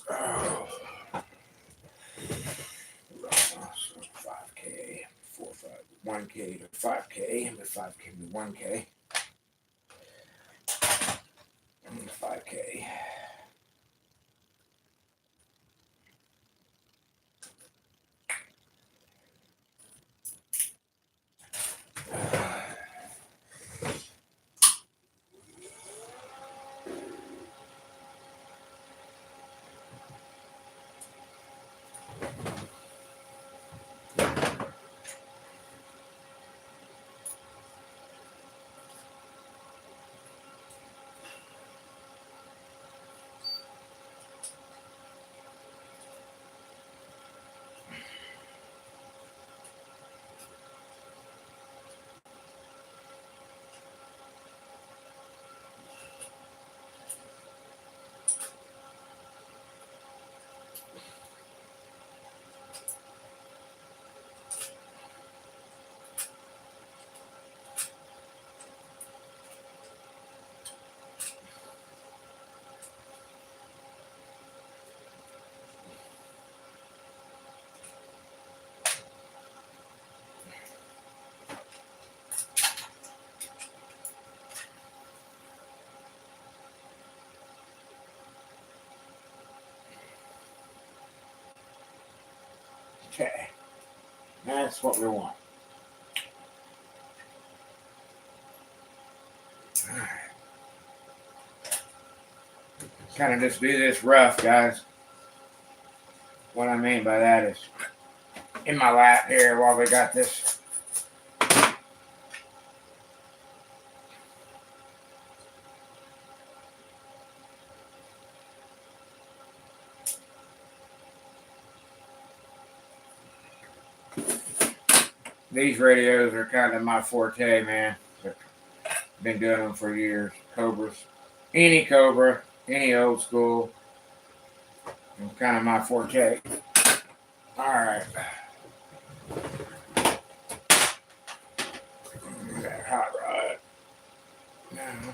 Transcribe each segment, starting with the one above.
Oh. 5K, 1K to 5K, and 5K to 1K, and 5K. Okay, that's what we want. All right. Kind of just do this rough, guys. What I mean by that is in my lap here while we got this. These radios are kind of my forte, man. Been doing them for years. Cobras. Any Cobra, any old school. It's kind of my forte. Alright. That hot rod. Now.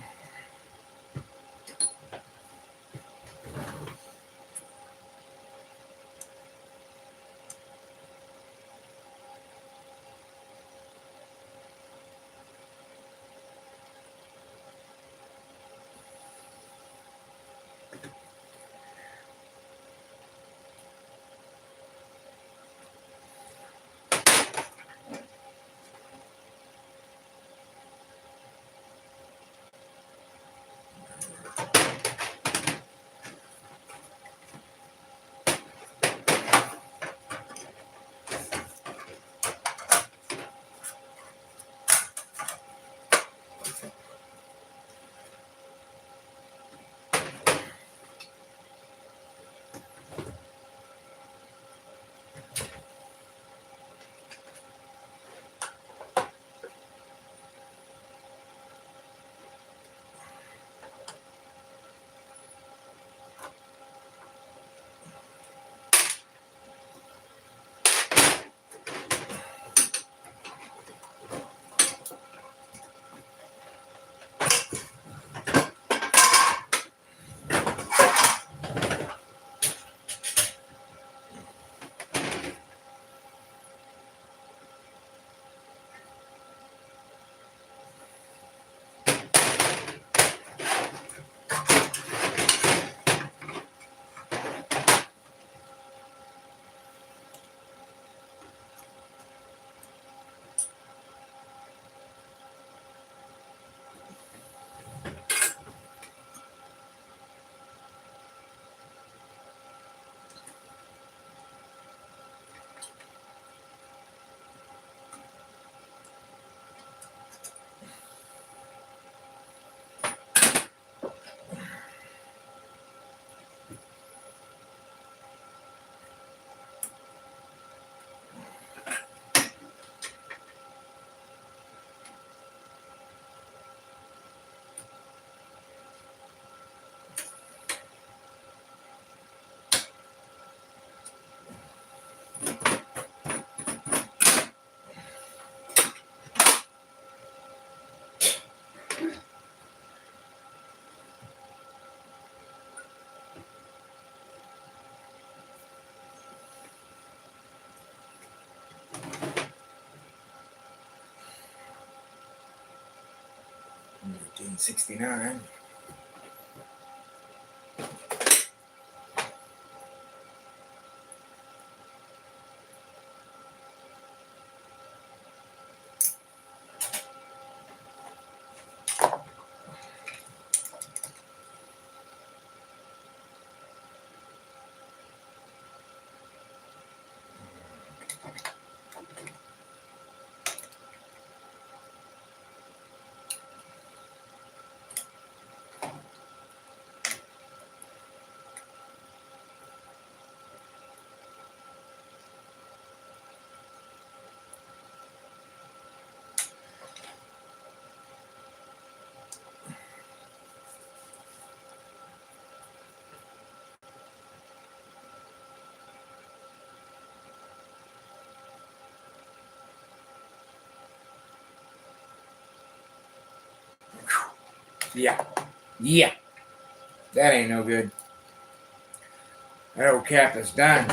1969. Yeah. Yeah. That ain't no good. That old cap is done.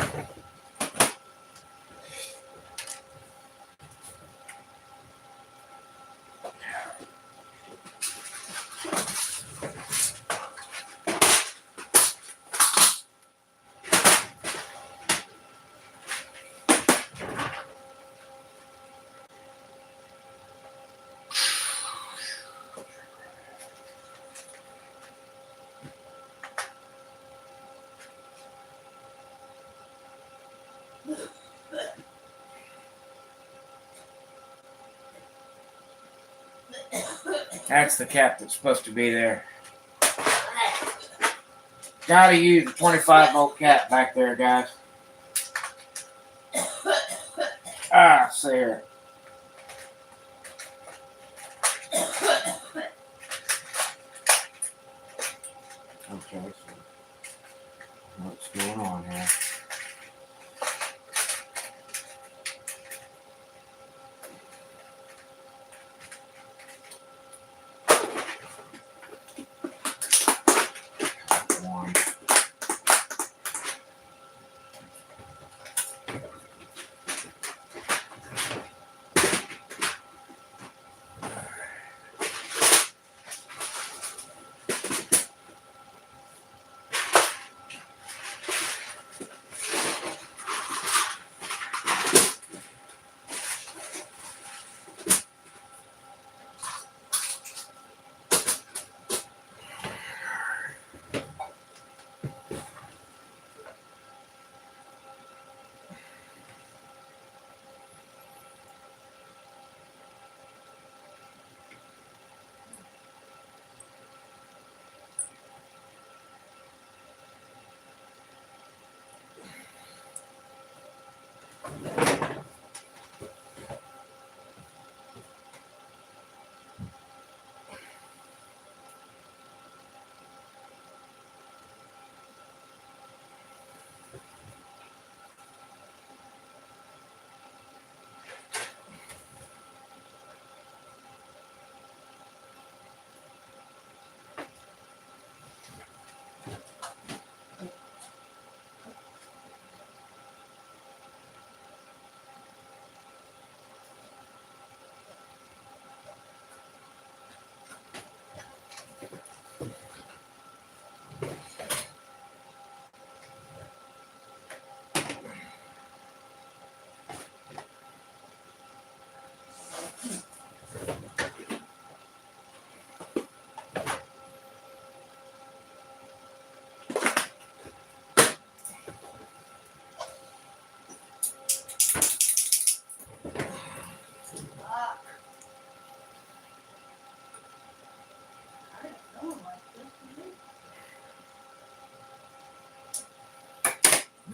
That's the cap that's supposed to be there. Gotta use the 25 volt cap back there, guys. Ah, see here. Okay, so what's going on here? One.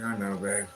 I know, babe.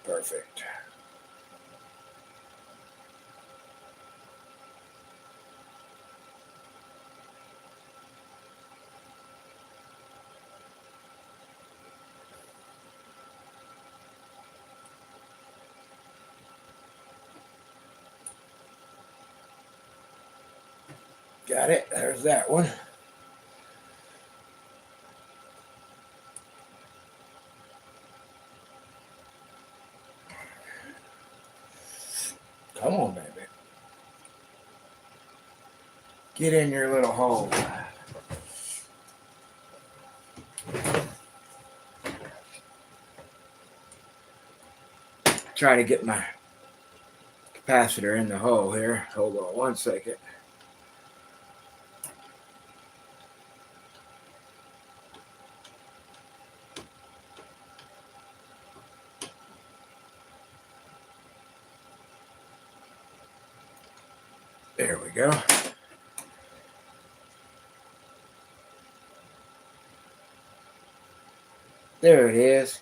Perfect. Got it. There's that one. Come on, baby. Get in your little hole. Try to get my capacitor in the hole here. Hold on 1 second. There we go. There it is.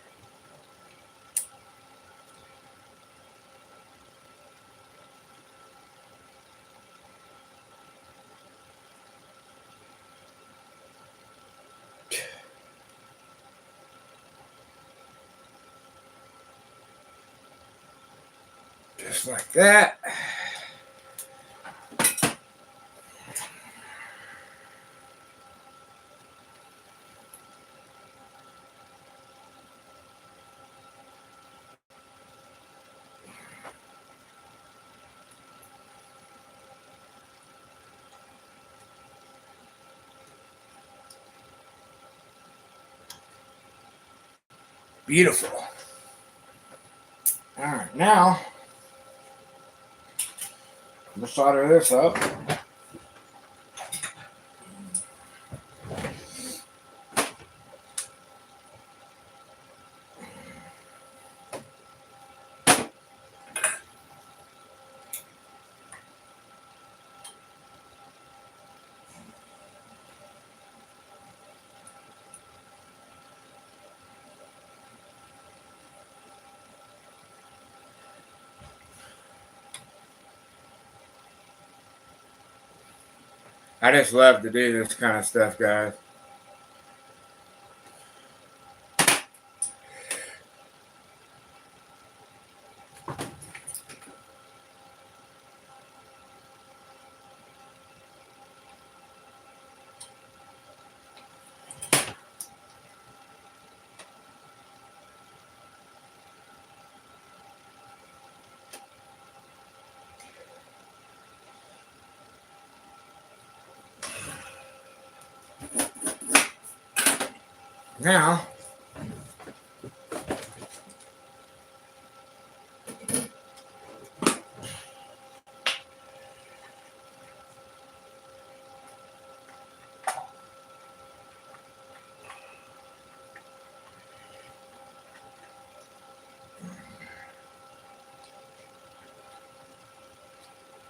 Just like that. Beautiful. All right, now we'll solder this up. I just love to do this kind of stuff, guys. Now,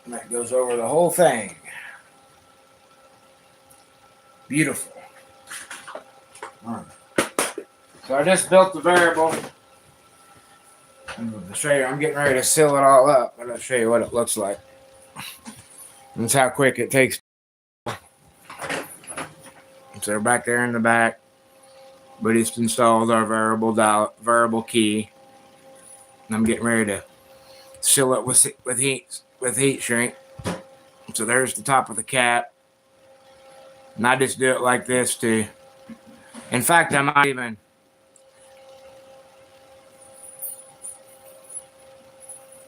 that goes over the whole thing. Beautiful. All right. So I just built the variable. To show you, I'm getting ready to seal it all up. I'm going to show you what it looks like. That's how quick it takes. So back there in the back, we just installed our variable key. And I'm getting ready to seal it with heat shrink. So there's the top of the cap. And I just do it like this too. In fact, I might even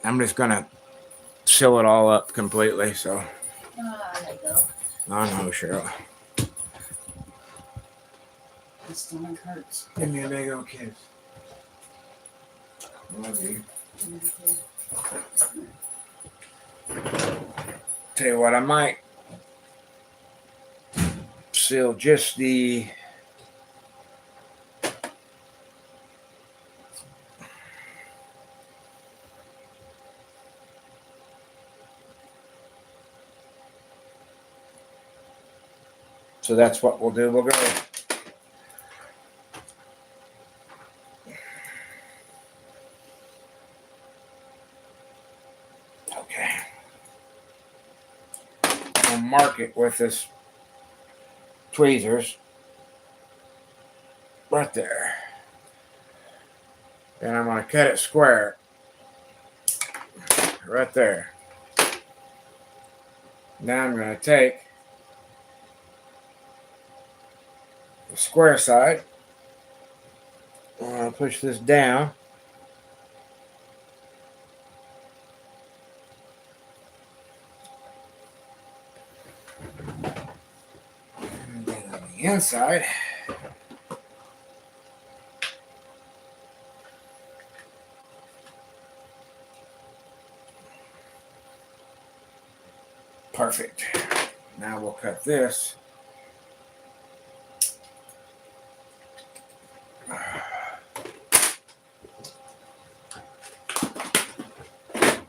I'm just gonna seal it all up completely. So There you go. I know, Cheryl. This stomach hurts. Give me a big old kiss. Love you. Tell you what, I might seal just the so that's what we'll do. We'll go mark it with this tweezers right there. Then I'm going to cut it square right there. Now I'm going to take the square side. I'm going to push this down. And then on the inside, perfect. Now we'll cut this.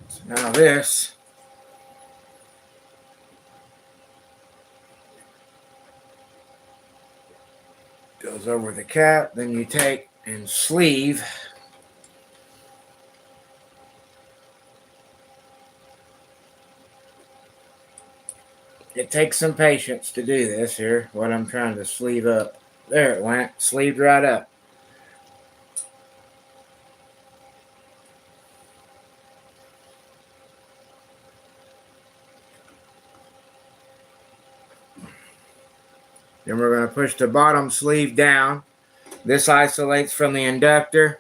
So now this goes over the cap. Then you take and sleeve it. Takes some patience to do this here, what I'm trying to sleeve up. There it went, sleeved right up. Then we're going to push the bottom sleeve down. This isolates from the inductor.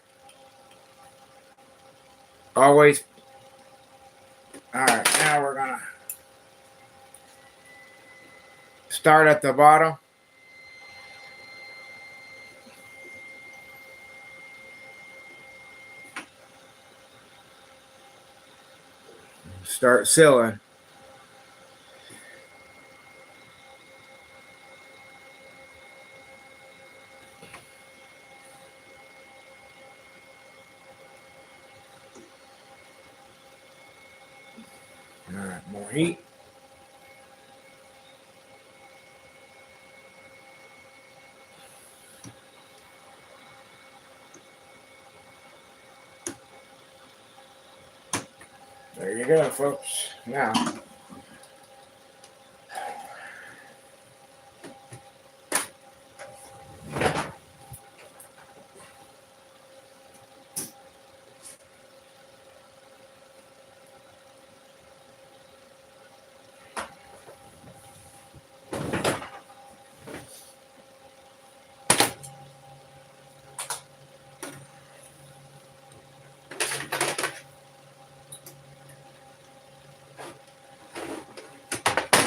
Always. Alright, now we're going to start at the bottom. Start sealing. Alright, more heat. There you go, folks. Now,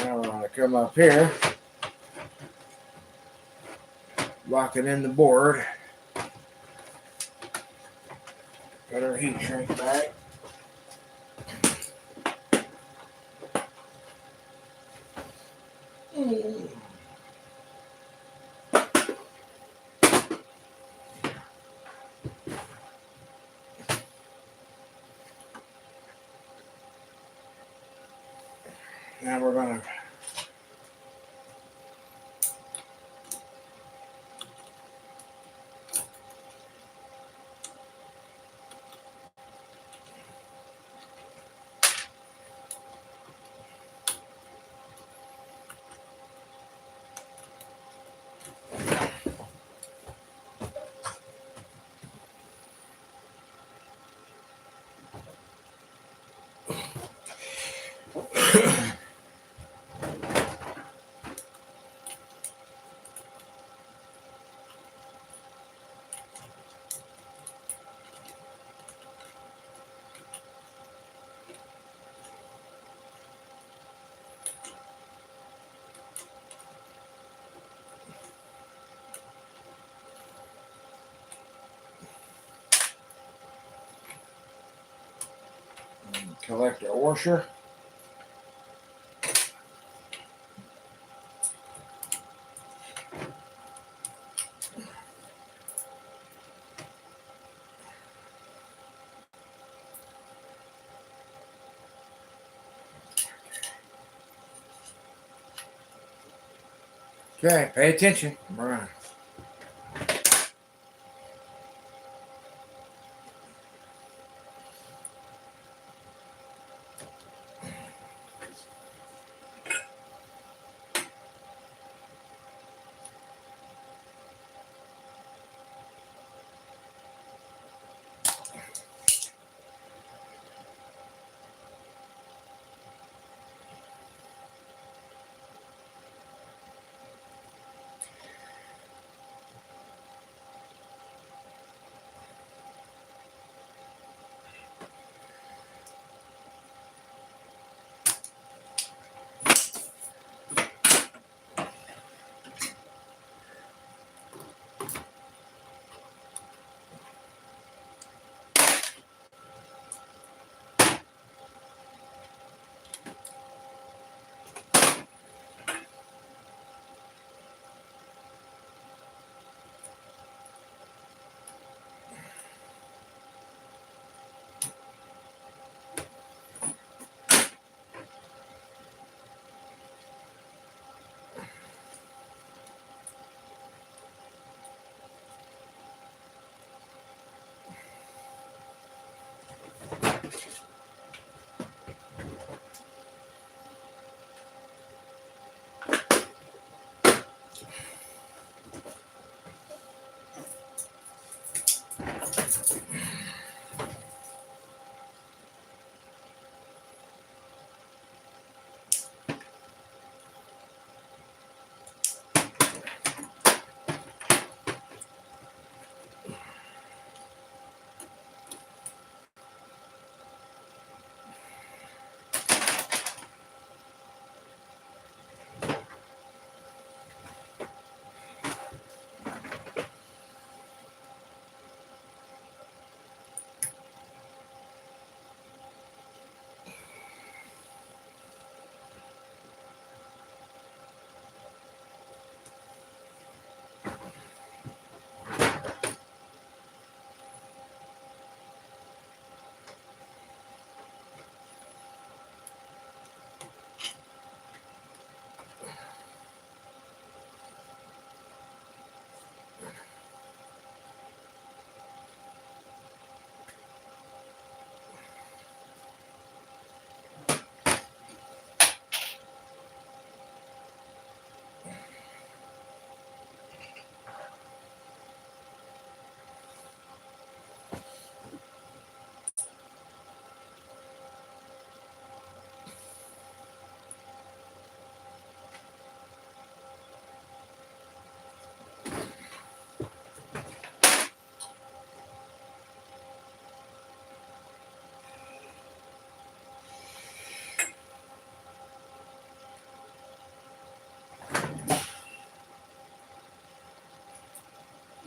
we're going to come up here, lock it in the board. Got our heat shrink back. Now we're going to collect our washer. Okay, pay attention. We're gonna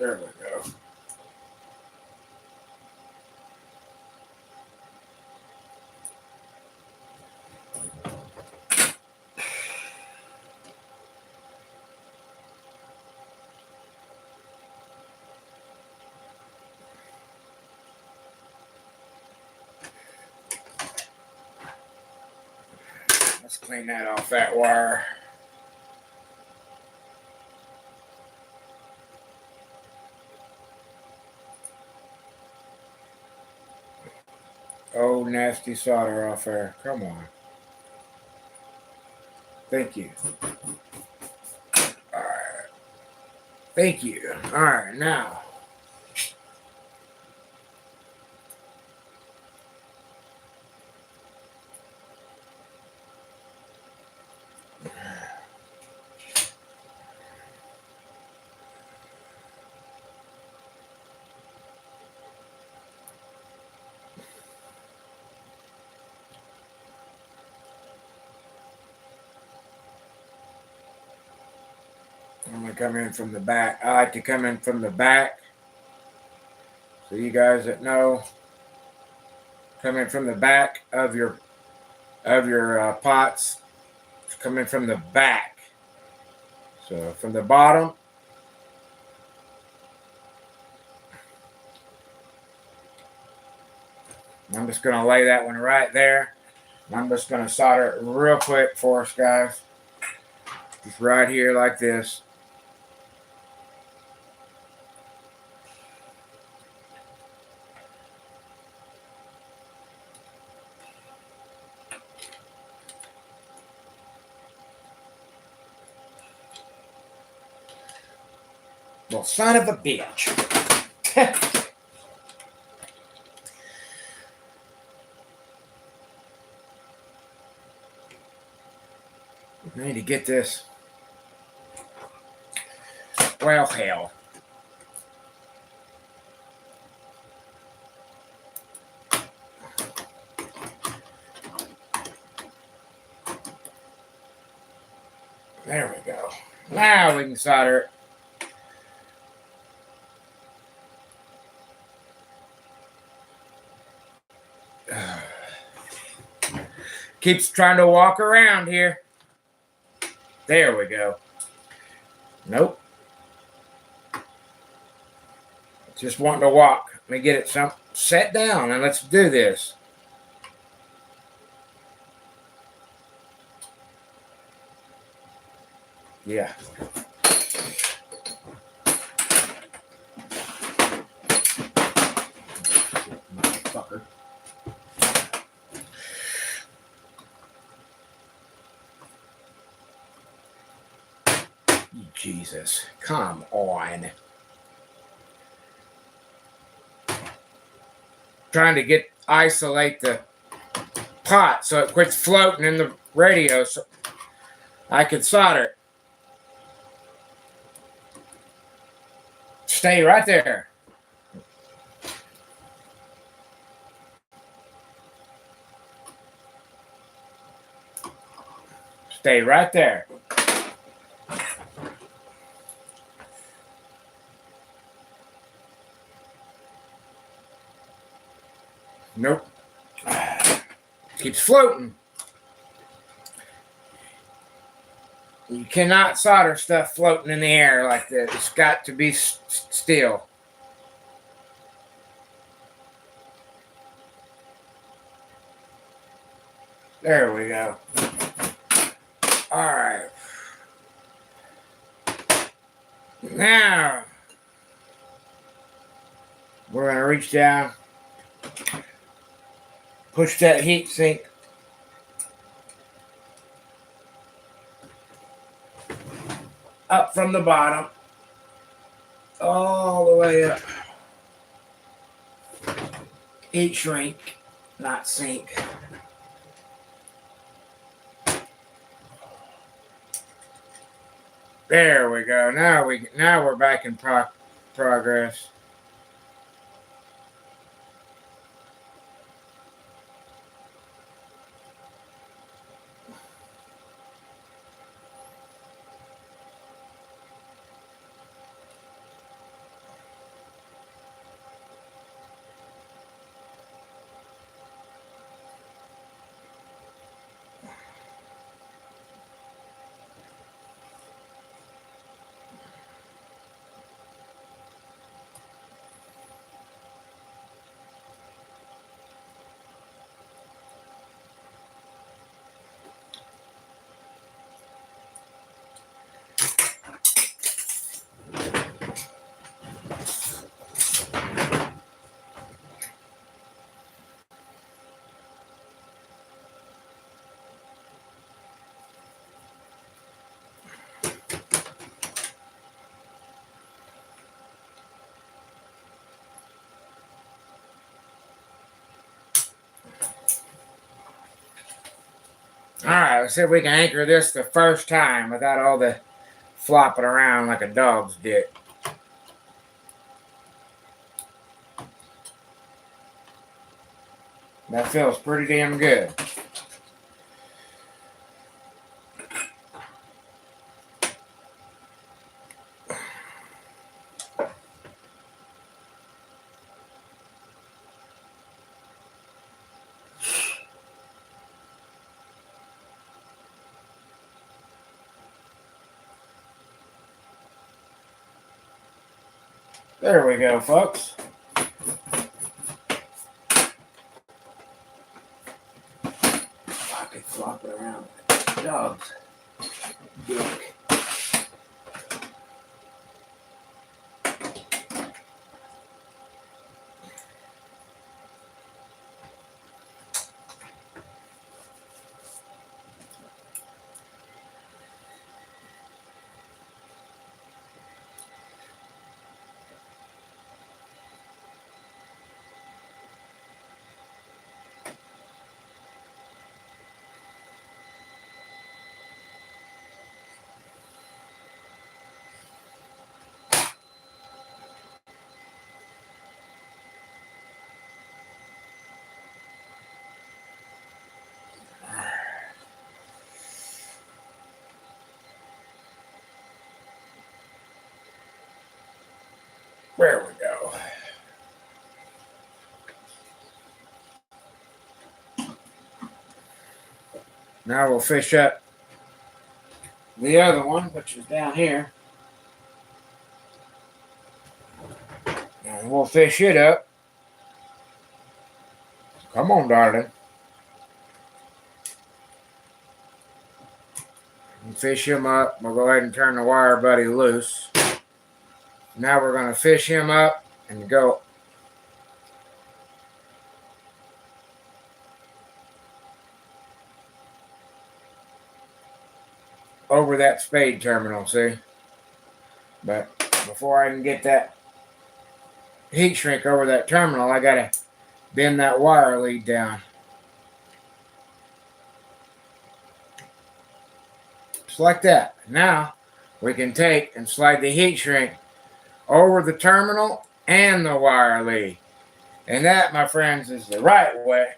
There we go. Let's clean that off that wire. Oh, nasty solder off there. Come on. Thank you. All right. Thank you. All right, now. I'm going to come in from the back. I like to come in from the back. So you guys that know, come in from the back of your pots. Come in from the back. So from the bottom. I'm just going to lay that one right there. I'm just going to solder it real quick for us, guys. Just right here like this. Well, son of a bitch. I need to get this. Well, hell. There we go. Now we can solder it. Keeps trying to walk around here. There we go. Nope. Just wanting to walk. Let me get it set down and let's do this. Yeah. Motherfucker. Jesus. Come on. Trying to isolate the pot so it quits floating in the radio so I can solder it. Stay right there. Stay right there. Nope. Keeps floating. You cannot solder stuff floating in the air like this. It's got to be still. There we go. All right. Now, we're going to reach down, push that heat sink up from the bottom, all the way up. Heat shrink, not sink. There we go. Now we're back in progress. Alright, let's see if we can anchor this the first time without all the flopping around like a dog's dick. That feels pretty damn good. There we go, folks. Fucking flopping around like dogs. Dick. There we go. Now we'll fish up the other one, which is down here. And we'll fish it up. Come on, darling. And fish him up. We'll go ahead and turn the wire buddy loose. Now we're going to fish him up and go over that spade terminal, see? But before I can get that heat shrink over that terminal, I got to bend that wire lead down. Just like that. Now we can take and slide the heat shrink over the terminal and the wire lead. And that, my friends, is the right way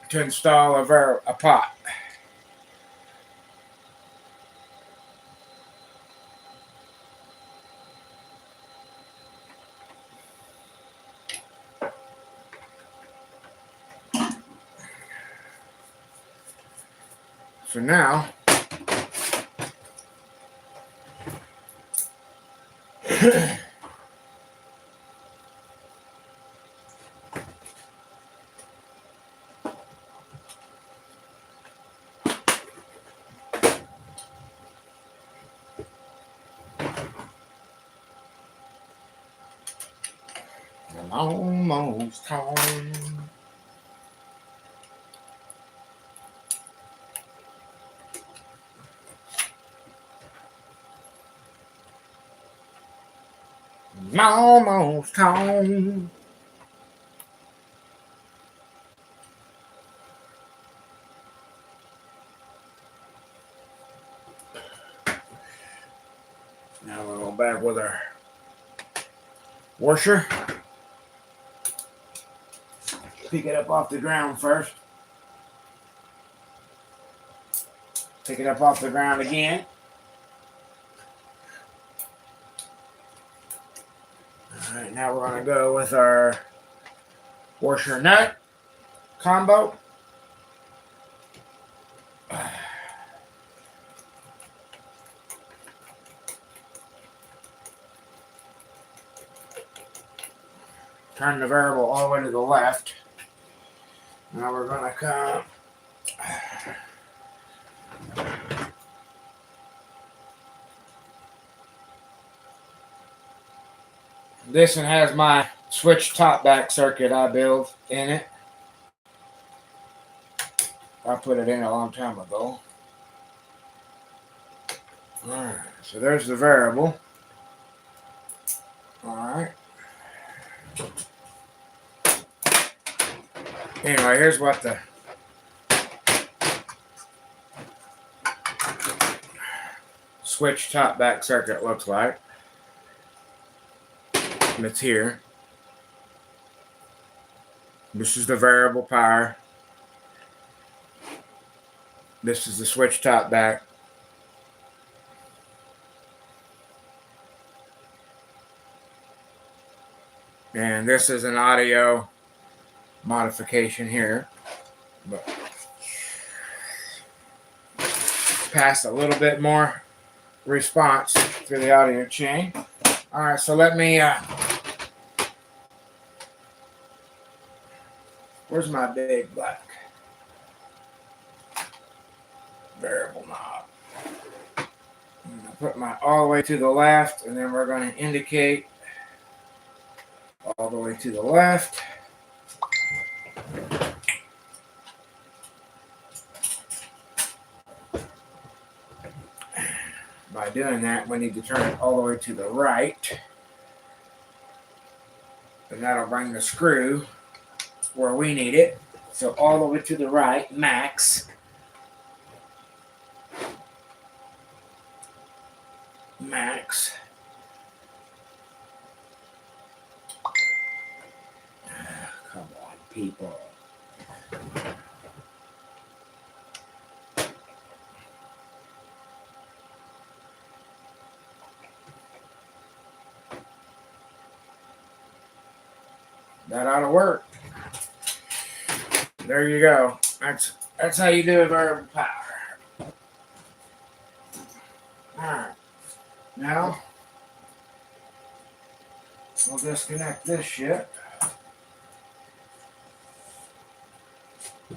to install a pot. So now, almost home. Almost home. Now we'll go back with our washer. Pick it up off the ground first. Pick it up off the ground again. Alright, now we're going to go with our washer nut combo. Turn the variable all the way to the left. Now we're going to come this one has my switch top back circuit I built in it. I put it in a long time ago. Alright, so there's the variable. Alright. Anyway, here's what the switch top back circuit looks like. And it's here. This is the variable power. This is the switch top back. And this is an audio modification here. But pass a little bit more response through the audio chain. All right, so let me, where's my big black variable knob? I'm gonna put my all the way to the left, and then we're gonna indicate all the way to the left. By doing that, we need to turn it all the way to the right. And that'll bring the screw where we need it. So all the way to the right, max. Max. Come on, people. That ought to work. There you go. That's how you do a variable power. Alright. Now we'll disconnect this shit.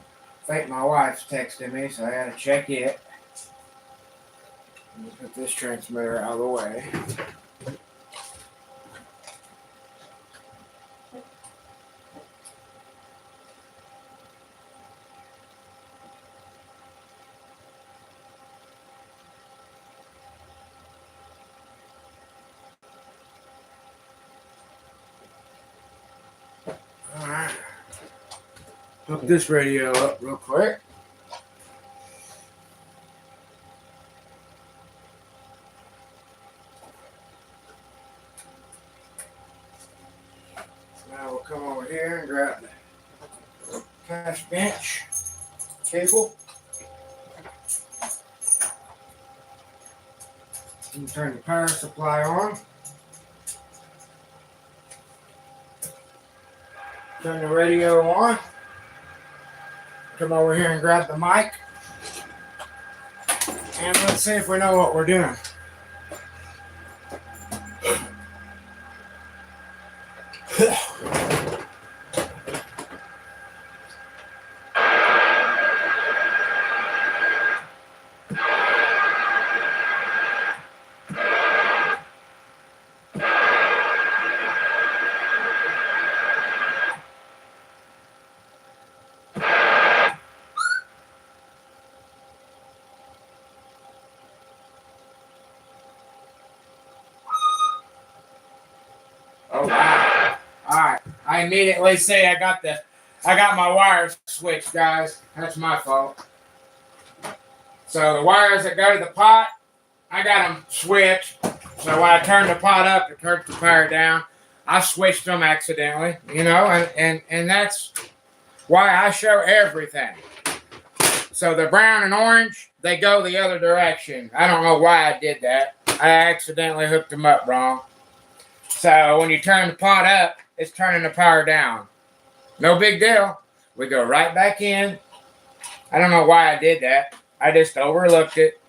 I think my wife's texting me, so I gotta check it. Let me put this transmitter out of the way. Alright. Hook this radio up real quick. Now we'll come over here and grab the cash bench cable. And turn the power supply on. Turn the radio on. Come over here and grab the mic. And let's see if we know what we're doing. Oh wow. Alright. I immediately say I got my wires switched, guys. That's my fault. So the wires that go to the pot, I got them switched. So when I turn the pot up, it turns the power down. I switched them accidentally, you know, and that's why I show everything. So the brown and orange, they go the other direction. I don't know why I did that. I accidentally hooked them up wrong. So when you turn the pot up, it's turning the power down. No big deal. We go right back in. I don't know why I did that. I just overlooked it.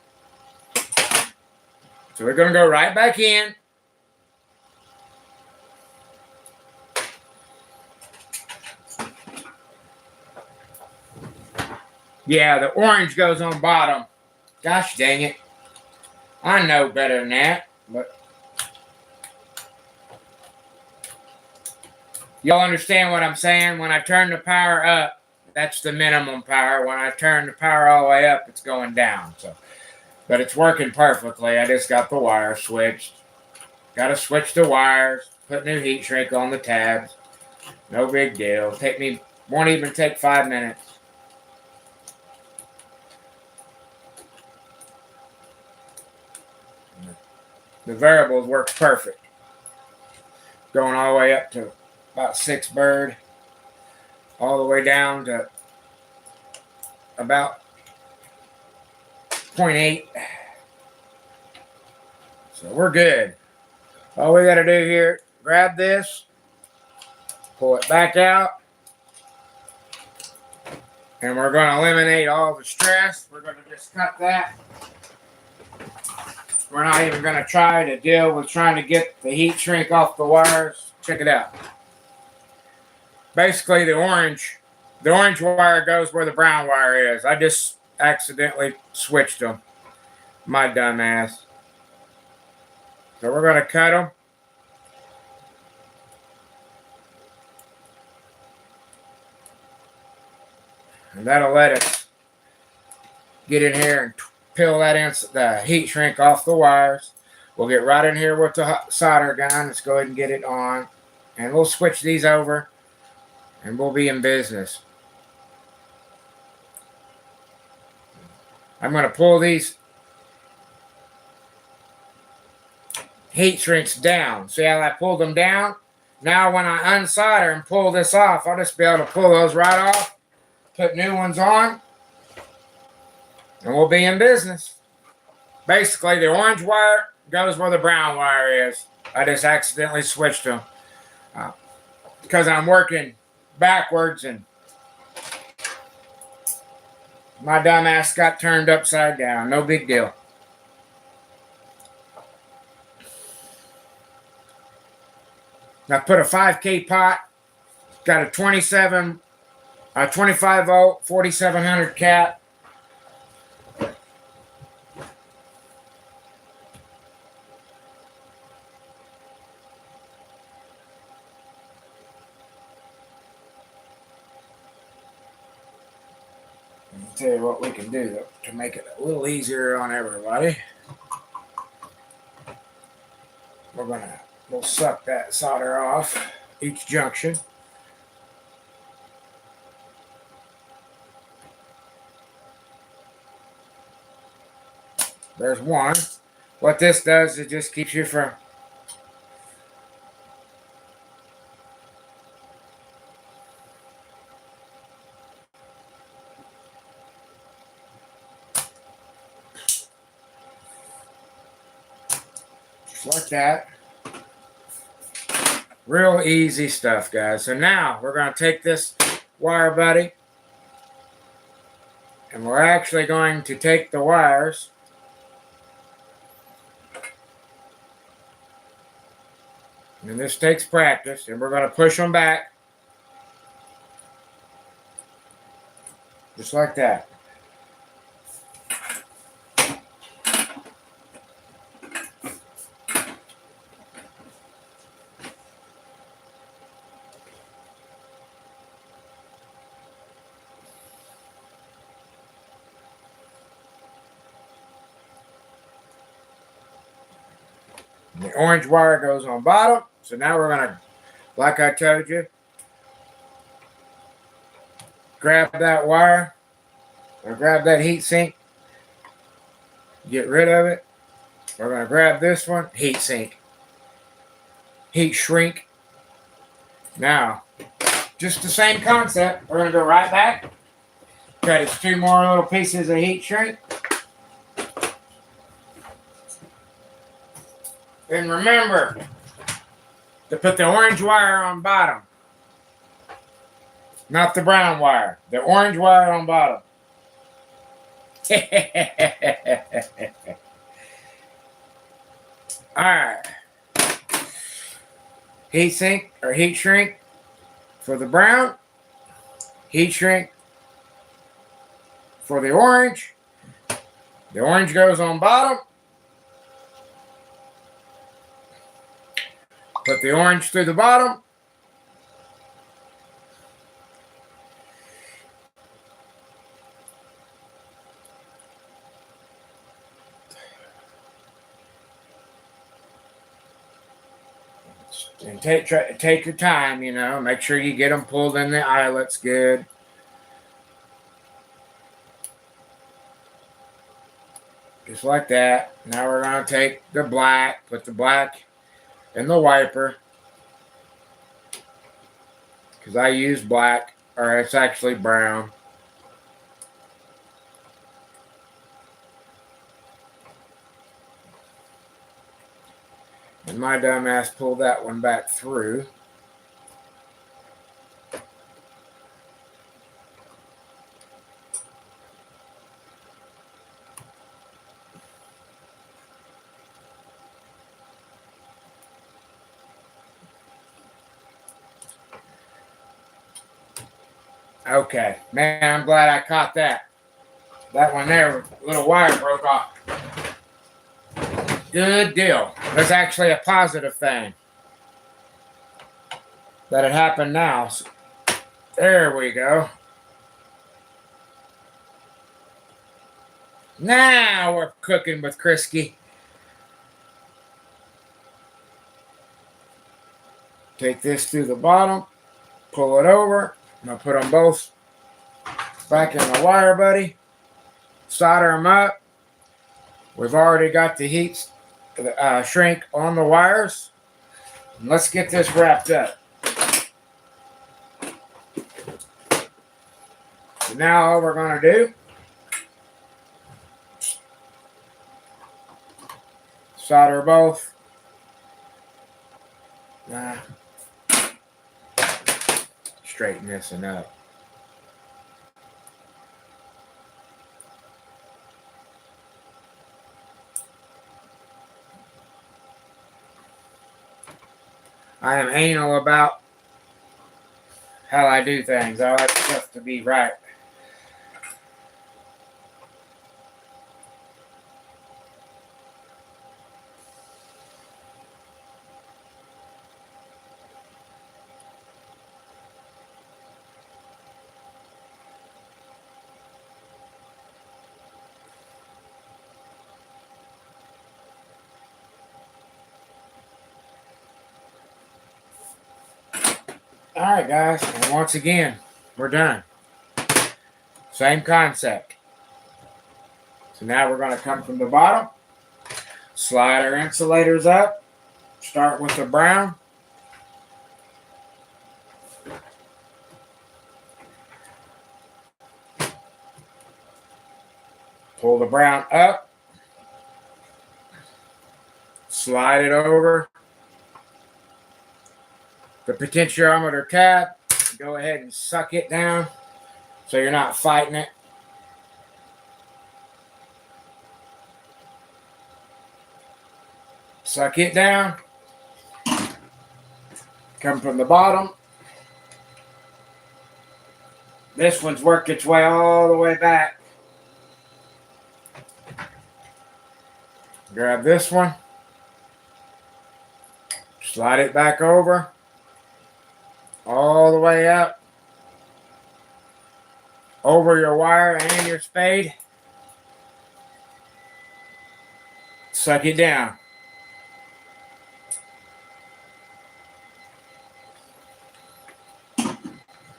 So we're going to go right back in. Yeah, the orange goes on bottom. Gosh dang it. I know better than that, but y'all understand what I'm saying? When I turn the power up, that's the minimum power. When I turn the power all the way up, it's going down. So, but it's working perfectly. I just got the wire switched. Got to switch the wires. Put new heat shrink on the tabs. No big deal. Won't even take 5 minutes. The variables work perfect. Going all the way up to about 6 bird, all the way down to about 0.8. So we're good. All we got to do here, grab this, pull it back out, and we're going to eliminate all the stress. We're going to just cut that. We're not even going to try to deal with trying to get the heat shrink off the wires. Check it out. Basically, the orange wire goes where the brown wire is. I just accidentally switched them. My dumb ass. So we're going to cut them. And that'll let us get in here and peel the heat shrink off the wires. We'll get right in here with the solder gun. Let's go ahead and get it on. And we'll switch these over. And we'll be in business. I'm going to pull these heat shrinks down. See how I pulled them down? Now when I unsolder and pull this off, I'll just be able to pull those right off, put new ones on, and we'll be in business. Basically, the orange wire goes where the brown wire is. I just accidentally switched them because I'm working backwards and my dumb ass got turned upside down. No big deal. I put a 5K pot, got a 25 volt, 4700 cap. I'll tell you what we can do to make it a little easier on everybody. We'll suck that solder off each junction. There's one. What this does, it just keeps you from just like that. Real easy stuff, guys. So now we're going to take this wire buddy and we're actually going to take the wires and this takes practice and we're going to push them back just like that. The orange wire goes on bottom. So now we're going to, like I told you, grab that wire or grab that heat sink, get rid of it. We're going to grab this one, heat sink, heat shrink. Now, just the same concept. We're going to go right back, cut us 2 more little pieces of heat shrink. And remember to put the orange wire on bottom. Not the brown wire. The orange wire on bottom. Alright. Heat sink or heat shrink for the brown. Heat shrink for the orange. The orange goes on bottom. Put the orange through the bottom. And take your time, you know. Make sure you get them pulled in the eyelets good. Just like that. Now we're going to take the black, put the black in the wiper. Because I use black, or it's actually brown. And my dumbass pulled that one back through. Okay, man, I'm glad I caught that. That one there, little wire broke off. Good deal. That's actually a positive thing that it happened now. So, there we go. Now we're cooking with Krisky. Take this through the bottom, pull it over. I'm going to put them both back in the wire, buddy. Solder them up. We've already got the heat shrink on the wires. And let's get this wrapped up. So now all we're going to do, solder both. Straighten this one up. I am anal about how I do things. I like stuff to be right. All right, guys, and once again, we're done. Same concept. So now we're going to come from the bottom, slide our insulators up, start with the brown. Pull the brown up, slide it over the potentiometer tab. Go ahead and suck it down so you're not fighting it. Suck it down. Come from the bottom. This one's worked its way all the way back. Grab this one. Slide it back over. All the way up. Over your wire and your spade. Suck it down.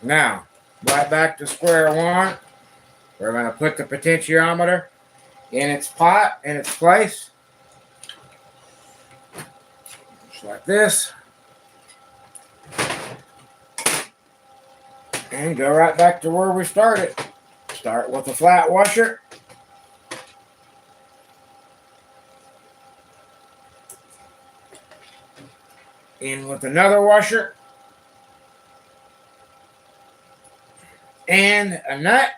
Now, right back to square one. We're going to put the potentiometer in its pot, in its place. Just like this. And go right back to where we started. Start with a flat washer. In with another washer. And a nut.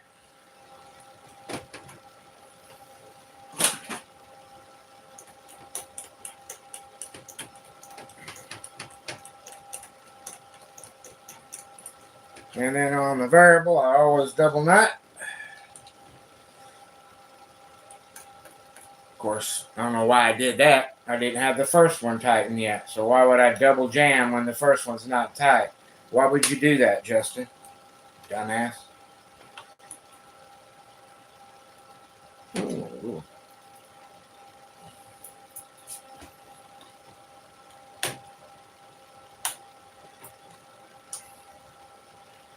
And then on the variable, I always double nut. Of course, I don't know why I did that. I didn't have the first one tightened yet. So why would I double jam when the first one's not tight? Why would you do that, Justin? Dumbass. Ooh.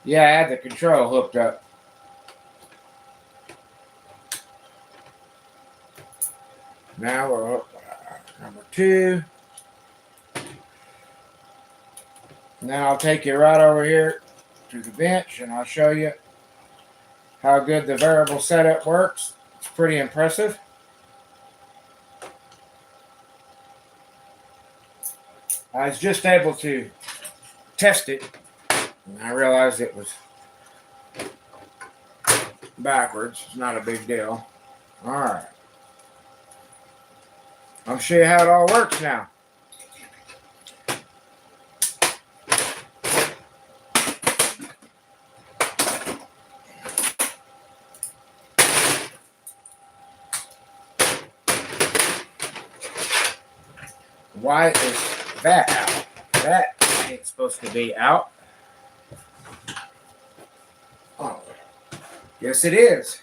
Yeah, I had the control hooked up. Now we're up number 2. Now I'll take you right over here to the bench and I'll show you how good the variable setup works. It's pretty impressive. I was just able to test it and I realized it was backwards. It's not a big deal. Alright. I'll show you how it all works now. Why is that out? That ain't supposed to be out. Oh, yes it is.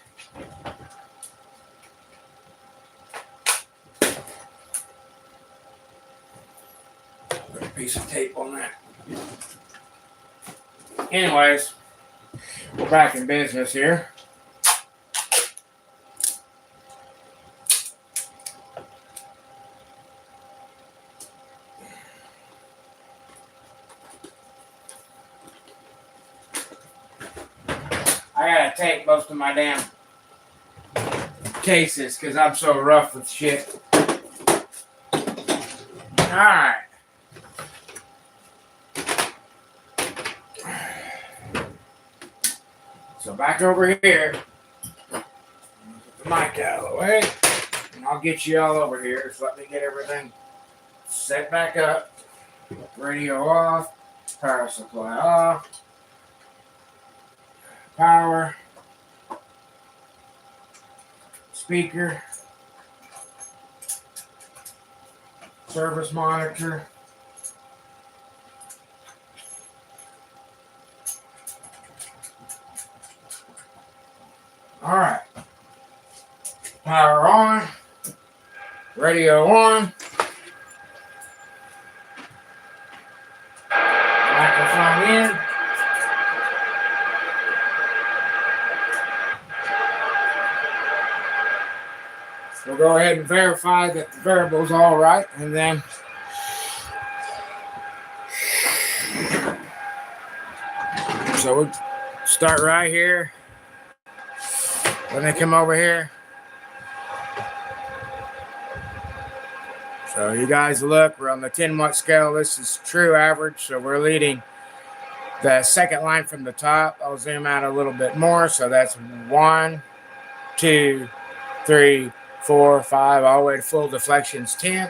Put a piece of tape on that. Anyways, we're back in business here. I gotta take most of my damn cases because I'm so rough with shit. Alright. So back over here. Get the mic out of the way. And I'll get you all over here. So let me get everything set back up. Radio off. Power supply off. Power, speaker, service monitor, all right, power on, radio on, microphone in. We'll go ahead and verify that the variable's all right, and then so we'll start right here. Let me come over here. So you guys look, we're on the 10-watt scale. This is true average, so we're leading the second line from the top. I'll zoom out a little bit more. So that's 1, 2, 3, 4, 5, all the way to full deflections 10.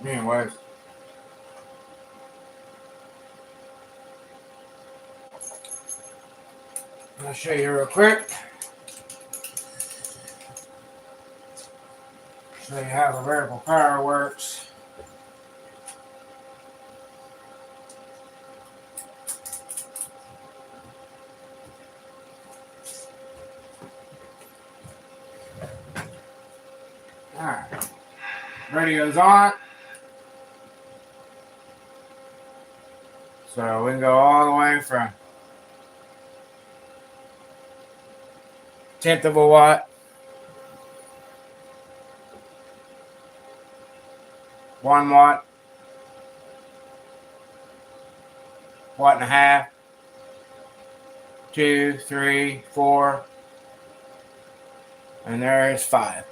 Anyways, I'll show you real quick. Show you how the variable power works. Alright, radio's on. So we can go all the way from 1/10 of a watt, 1 watt, 1.5 watts, 2, 3, 4, and there's 5.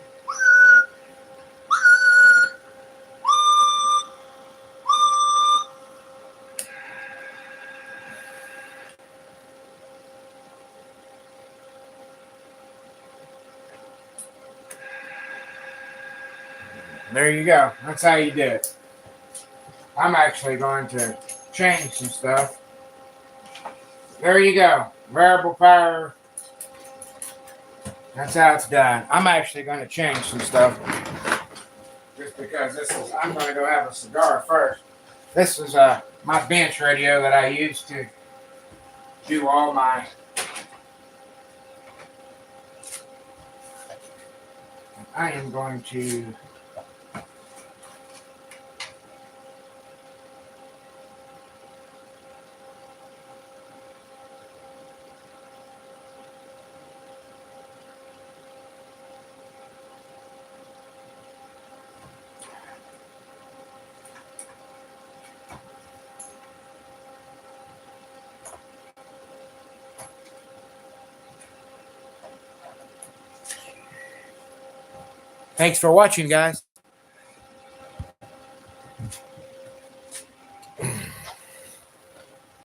There you go. That's how you do it. I'm actually going to change some stuff. There you go. Variable power That's how it's done. I'm actually going to change some stuff. Just because I'm going to go have a cigar first. This is my bench radio that I use to do all my. I am going to. Thanks for watching, guys.